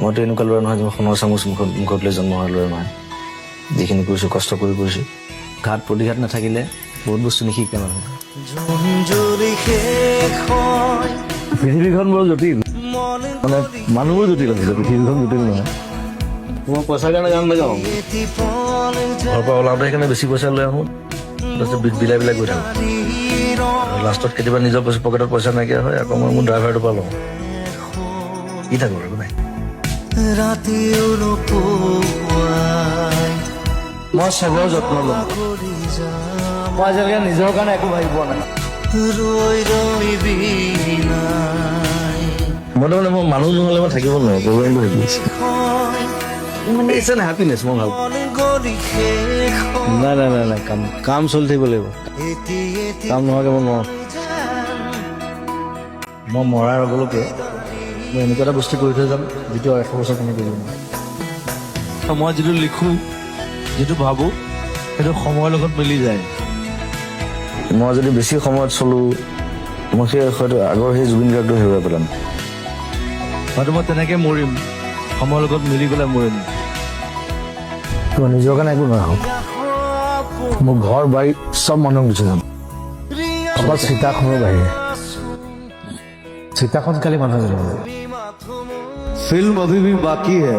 মইতো এনেকুৱা ল'ৰা নহয় যে সোণৰ চামুচ মুখত লৈ জন্ম হোৱা ল'ৰা নহয়। যিখিনি কৰিছোঁ কষ্ট কৰি কৰিছোঁ। ঘাট প্ৰতিঘাত নাথাকিলে বহুত বস্তু নিশিকে মানুহে। পৃথিৱীখন বৰ জটিল, মানে মানুহবোৰ জটিল আছিলে, পৃথিৱীখন জটিল নহয়। মই পইচাৰ কাৰণে গান নাগাওঁ। ঘৰৰ পৰা ওলাওঁতে সেইকাৰণে বেছি পইচা লৈ আহোঁ, তাৰপিছত বিলাই বিলাই গৈ থাকোঁ। লাষ্টত কেতিয়াবা নিজৰ পকেটত পইচা নাইকিয়া হয়, আকৌ মই মোৰ ড্ৰাইভাৰটোৰ পৰা লওঁ। কি থাকোঁ আৰু নাই। মই চবৰ যত্ন লওঁ। মই আজিলৈকে নিজৰ কাৰণে একো ভাবি পোৱা নাই। মই তাৰমানে মই মানুহ নহ'লে মই থাকিব নোৱাৰো, প্ৰব্লেমটো সেইটো। মানে ইটছ এন হেপিনেছ, মই ভাল পাওঁ। নাই কাম চলি থাকিব লাগিব। কাম নোহোৱাকৈ মই নোৱাৰোঁ। মই মৰাৰ আগলৈকে মই এনেকুৱা এটা বস্তু কৰি থৈ যাম যিটো 100 বছৰ কাৰণে কৰিব নোৱাৰোঁ। মই যিটো লিখোঁ, যিটো ভাবোঁ, সেইটো সময়ৰ লগত মিলি যায়। মই যদি বেছি সময়ত চলোঁ, মই হয়তো আগৰ সেই জুবিন গাৰ্গটো হেৰুৱাই পেলাম। হয়তো মই তেনেকৈ মৰিম, সময়ৰ লগত মিলি পেলাই মৰিম। মই নিজৰ কাৰণে একো নাৰাখোঁ। মোৰ ঘৰ বাৰী চব মানুহক গুচি যাম, অকল চিতাখনৰ বাহিৰে। চিতাখন কালি মানুহে জ্বলাব। ফিল্ম अभी भी बाकी है।